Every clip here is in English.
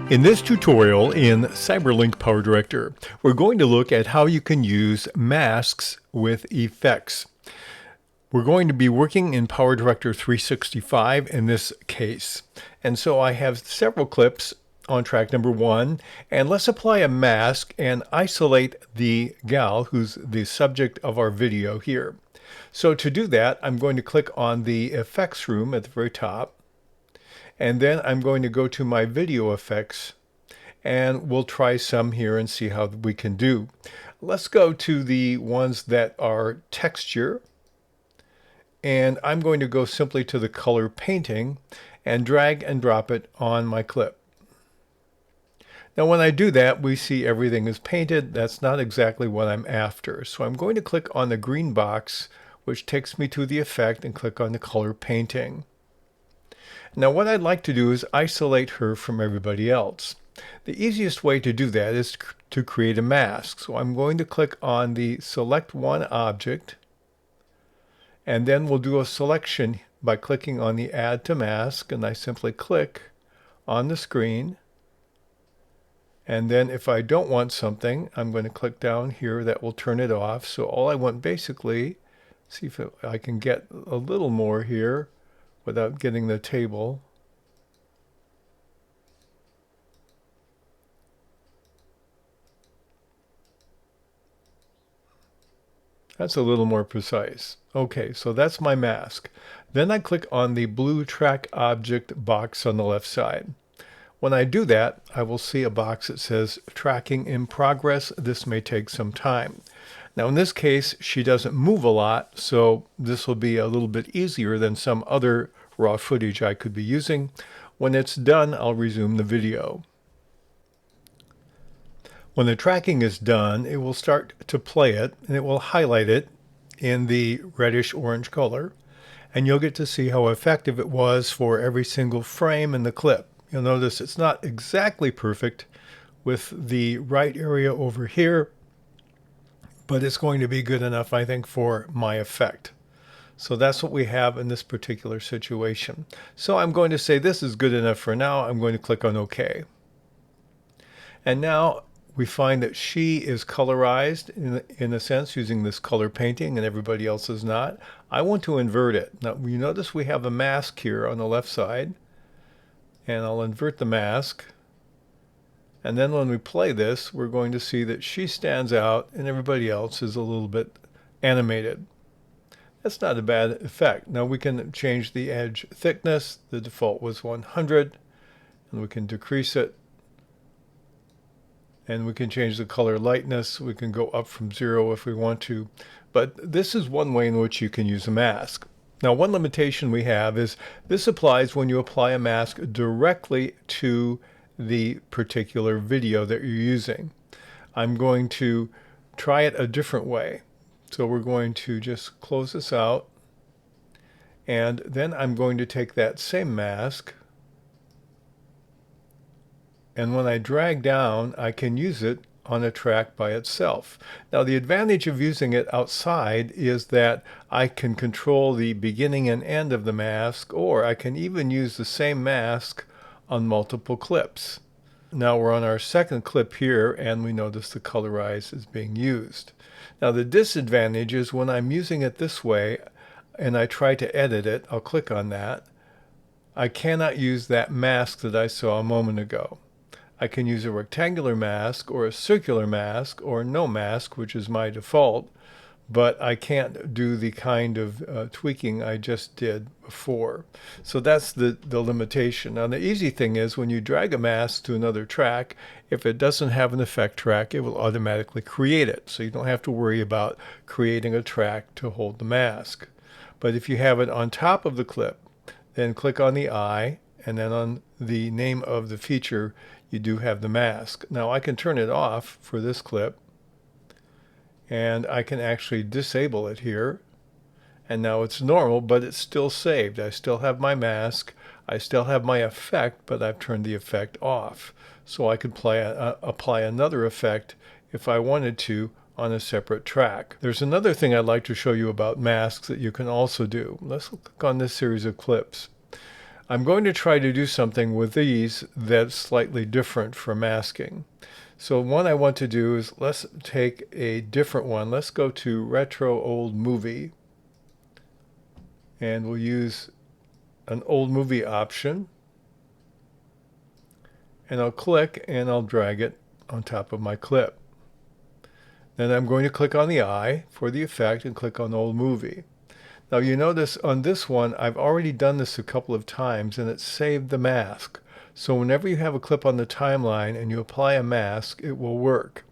In this tutorial in Cyberlink PowerDirector, we're going to look at how you can use masks with effects. We're going to be working in PowerDirector 365 in this case. And so I have several clips on track number 1, and let's apply a mask and isolate the gal who's the subject of our video here. So to do that, I'm going to click on the effects room at the very top. And then I'm going to go to my video effects and we'll try some here and see how we can do. Let's go to the ones that are texture. And I'm going to go simply to the color painting and drag and drop it on my clip. Now when I do that, we see everything is painted. That's not exactly what I'm after. So I'm going to click on the green box, which takes me to the effect, and click on the color painting. Now what I'd like to do is isolate her from everybody else. The easiest way to do that is to create a mask. So I'm going to click on the select one object, and then we'll do a selection by clicking on the add to mask, and I simply click on the screen. And then if I don't want something, I'm going to click down here. That will turn it off. So all I want basically, see if I can get a little more here without getting the table. That's a little more precise. Okay, so that's my mask. Then I click on the blue track object box on the left side. When I do that, I will see a box that says tracking in progress. This may take some time. Now in this case, she doesn't move a lot, so this will be a little bit easier than some other raw footage I could be using. When it's done, I'll resume the video. When the tracking is done, it will start to play it, and it will highlight it in the reddish orange color, and you'll get to see how effective it was for every single frame in the clip. You'll notice it's not exactly perfect with the right area over here, but it's going to be good enough, I think, for my effect. So that's what we have in this particular situation. So I'm going to say this is good enough for now. I'm going to click on OK. And now we find that she is colorized in a sense using this color painting, and everybody else is not. I want to invert it. Now you notice we have a mask here on the left side, and I'll invert the mask. And then when we play this, we're going to see that she stands out and everybody else is a little bit animated. That's not a bad effect. Now we can change the edge thickness. The default was 100, and we can decrease it. And we can change the color lightness. We can go up from 0 if we want to. But this is one way in which you can use a mask. Now one limitation we have is this applies when you apply a mask directly to the particular video that you're using. I'm going to try it a different way. So we're going to just close this out, and then I'm going to take that same mask, and when I drag down, I can use it on a track by itself. Now the advantage of using it outside is that I can control the beginning and end of the mask, or I can even use the same mask on multiple clips. Now we're on our second clip here, and we notice the colorize is being used. Now the disadvantage is when I'm using it this way and I try to edit it, I'll click on that, I cannot use that mask that I saw a moment ago. I can use a rectangular mask or a circular mask or no mask, which is my default, but I can't do the kind of tweaking I just did before. So that's the limitation. Now the easy thing is when you drag a mask to another track, if it doesn't have an effect track, it will automatically create it. So you don't have to worry about creating a track to hold the mask. But if you have it on top of the clip, then click on the eye, and then on the name of the feature, you do have the mask. Now I can turn it off for this clip, and I can actually disable it here, and now it's normal, but it's still saved. I still have my mask, I still have my effect, but I've turned the effect off. So I could apply another effect if I wanted to on a separate track. There's another thing I'd like to show you about masks that you can also do. Let's click on this series of clips. I'm going to try to do something with these that's slightly different from masking. So one I want to do is, let's take a different one. Let's go to Retro Old Movie, and we'll use an old movie option. And I'll click and I'll drag it on top of my clip. Then I'm going to click on the eye for the effect and click on Old Movie. Now you notice on this one, I've already done this a couple of times and it saved the mask. So whenever you have a clip on the timeline and you apply a mask, it will work.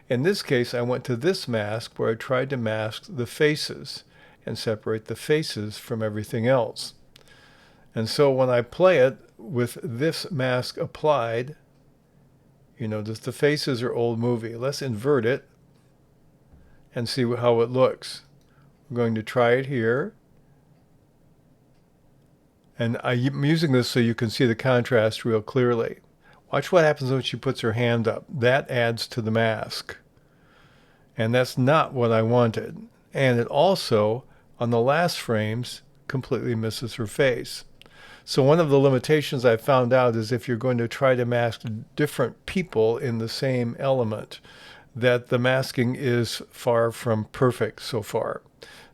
In this case, I went to this mask where I tried to mask the faces and separate the faces from everything else. And so when I play it with this mask applied, you notice the faces are Old Movie. Let's invert it and see how it looks. I'm going to try it here. And I'm using this so you can see the contrast real clearly. Watch what happens when she puts her hand up. That adds to the mask. And that's not what I wanted. And it also, on the last frames, completely misses her face. So one of the limitations I found out is if you're going to try to mask different people in the same element, that the masking is far from perfect so far.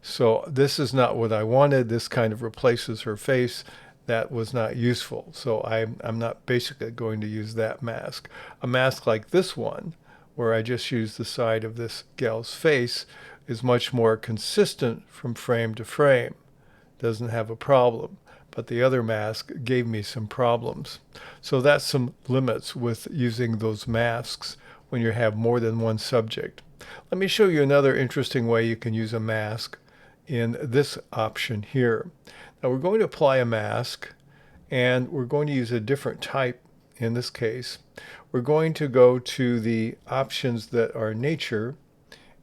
So this is not what I wanted. This kind of replaces her face. That was not useful. So I'm not basically going to use that mask. A mask like this one, where I just use the side of this gal's face, is much more consistent from frame to frame. Doesn't have a problem. But the other mask gave me some problems. So that's some limits with using those masks when you have more than one subject. Let me show you another interesting way you can use a mask in this option here. Now we're going to apply a mask, and we're going to use a different type in this case. We're going to go to the options that are nature,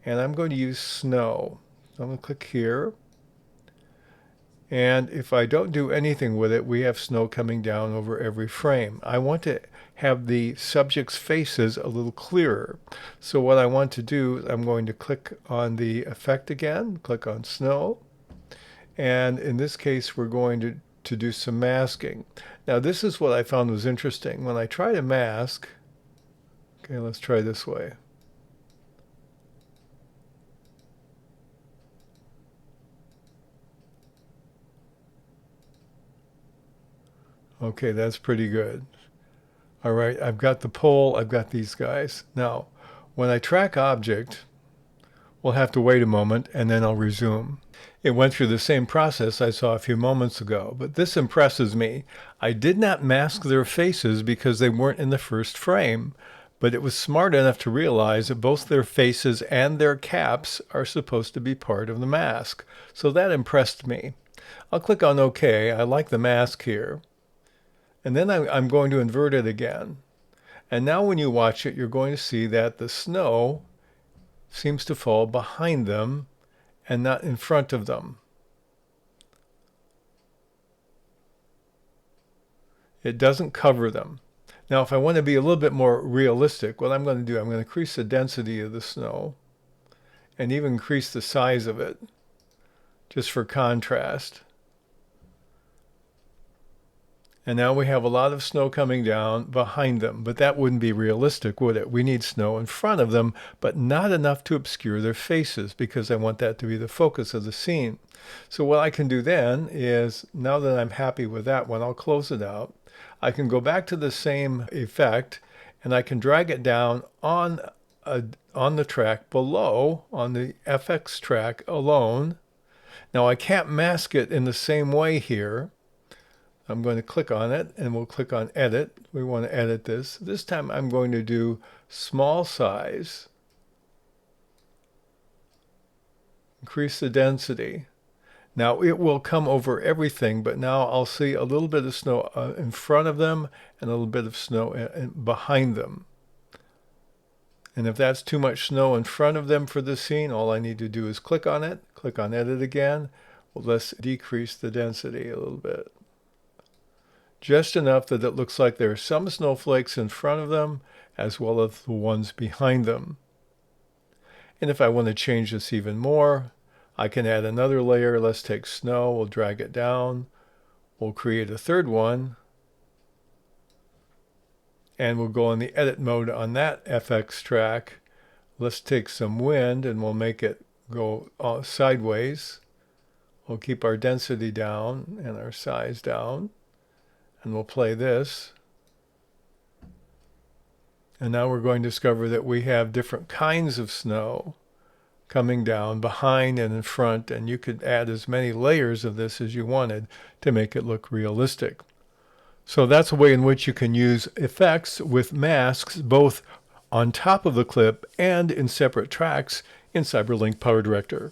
and I'm going to use snow. So I'm going to click here. And if I don't do anything with it, we have snow coming down over every frame. I want to have the subject's faces a little clearer. So what I want to do is I'm going to click on the effect again, click on snow. And in this case, we're going to do some masking. Now this is what I found was interesting. When I try to mask, okay, let's try this way. Okay, that's pretty good. All right, I've got the pole, I've got these guys. Now, when I track object, we'll have to wait a moment and then I'll resume. It went through the same process I saw a few moments ago, but this impresses me. I did not mask their faces because they weren't in the first frame, but it was smart enough to realize that both their faces and their caps are supposed to be part of the mask. So that impressed me. I'll click on OK. I like the mask here. And then I'm going to invert it again. And now when you watch it, you're going to see that the snow seems to fall behind them and not in front of them. It doesn't cover them. Now, if I want to be a little bit more realistic, what I'm going to do, I'm going to increase the density of the snow and even increase the size of it just for contrast. And now we have a lot of snow coming down behind them, but that wouldn't be realistic, would it? We need snow in front of them, but not enough to obscure their faces because I want that to be the focus of the scene. So what I can do then is, now that I'm happy with that one, I'll close it out. I can go back to the same effect and I can drag it down on the track below, on the FX track alone. Now I can't mask it in the same way here. I'm going to click on it and we'll click on edit. We want to edit this. This time I'm going to do small size, increase the density. Now it will come over everything, but now I'll see a little bit of snow in front of them and a little bit of snow behind them. And if that's too much snow in front of them for the scene, all I need to do is click on it, click on edit again. Well, let's decrease the density a little bit. Just enough that it looks like there are some snowflakes in front of them as well as the ones behind them. And if I want to change this even more, I can add another layer. Let's take snow, we'll drag it down. We'll create a third one, and we'll go in the edit mode on that FX track. Let's take some wind and we'll make it go sideways. We'll keep our density down and our size down, and we'll play this. And now we're going to discover that we have different kinds of snow coming down behind and in front, and you could add as many layers of this as you wanted to make it look realistic. So that's a way in which you can use effects with masks both on top of the clip and in separate tracks in CyberLink PowerDirector.